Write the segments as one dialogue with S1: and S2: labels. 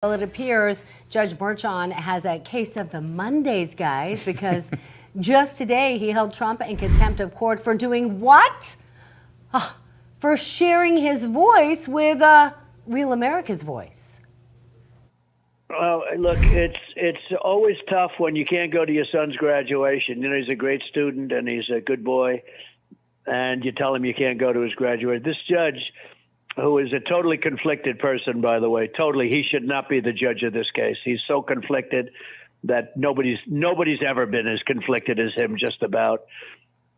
S1: Well, it appears Judge Merchan has a case of the Mondays, guys, because just today he held Trump in contempt of court for doing what? For sharing his voice with Real America's Voice.
S2: Well, look, it's always tough when you can't go to your son's graduation. You know, he's a great student and he's a good boy, and you tell him you can't go to his graduation. This judge, who is a totally conflicted person, by the way, totally, he should not be the judge of this case. He's so conflicted that nobody's ever been as conflicted as him, just about.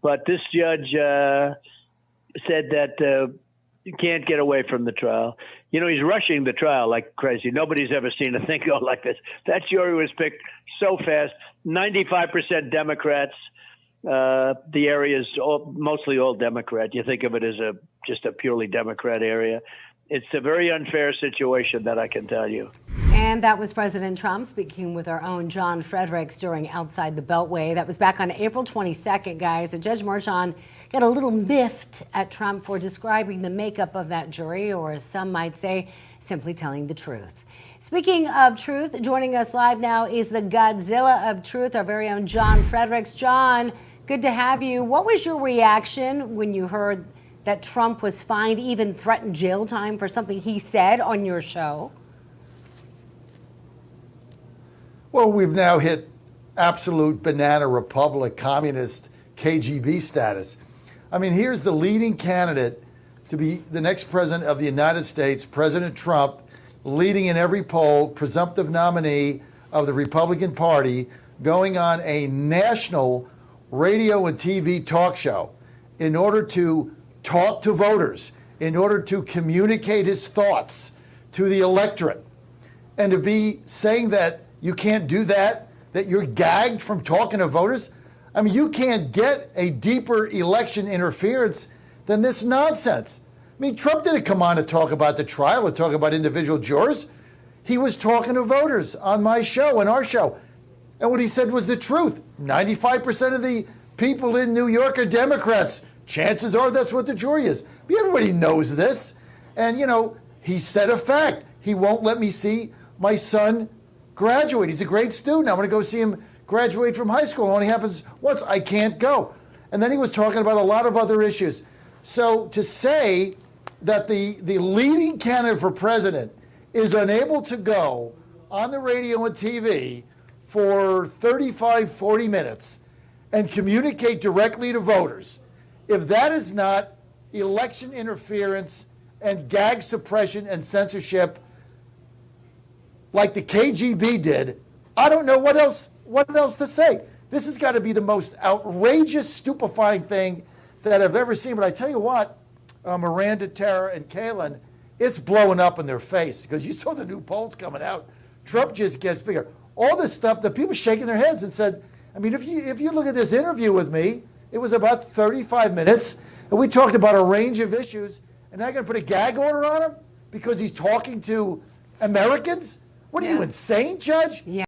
S2: But this judge said that you can't get away from the trial. You know, he's rushing the trial like crazy. Nobody's ever seen a thing go like this. That jury was picked so fast. 95% Democrats. The area is mostly all Democrat. You think of it as just a purely Democrat area. It's a very unfair situation, that I can tell you.
S1: And that was President Trump speaking with our own John Fredericks during Outside the Beltway. That was back on April 22nd, guys. So Judge Merchan got a little miffed at Trump for describing the makeup of that jury, or as some might say, simply telling the truth. Speaking of truth, joining us live now is the Godzilla of truth, our very own John Fredericks. John, good to have you. What was your reaction when you heard that Trump was fined, even threatened jail time for something he said on your show?
S3: Well, we've now hit absolute banana republic, communist KGB status. I mean, here's the leading candidate to be the next president of the United States, President Trump, leading in every poll, presumptive nominee of the Republican Party, going on a national radio and TV talk show in order to talk to voters, in order to communicate his thoughts to the electorate, and to be saying that you can't do that, that you're gagged from talking to voters. I mean, you can't get a deeper election interference than this nonsense. I mean, Trump didn't come on to talk about the trial or talk about individual jurors. He was talking to voters on my show and our show. And what he said was the truth. 95% of the people in New York are Democrats. Chances are that's what the jury is. But everybody knows this. And, you know, he said a fact. He won't let me see my son graduate. He's a great student. I'm going to go see him graduate from high school. It only happens once. I can't go. And then he was talking about a lot of other issues. So to say that the leading candidate for president is unable to go on the radio and TV for 35, 40 minutes and communicate directly to voters, if that is not election interference and gag suppression and censorship like the KGB did, I don't know what else to say. This has got to be the most outrageous, stupefying thing that I've ever seen. But I tell you what, Miranda, Tara, and Kaylin, it's blowing up in their face, because you saw the new polls coming out. Trump just gets bigger. All this stuff, the people shaking their heads and said, I mean, if you look at this interview with me, it was about 35 minutes, and we talked about a range of issues, and now you're going to put a gag order on him because he's talking to Americans? What are you, insane, Judge?
S1: Yeah.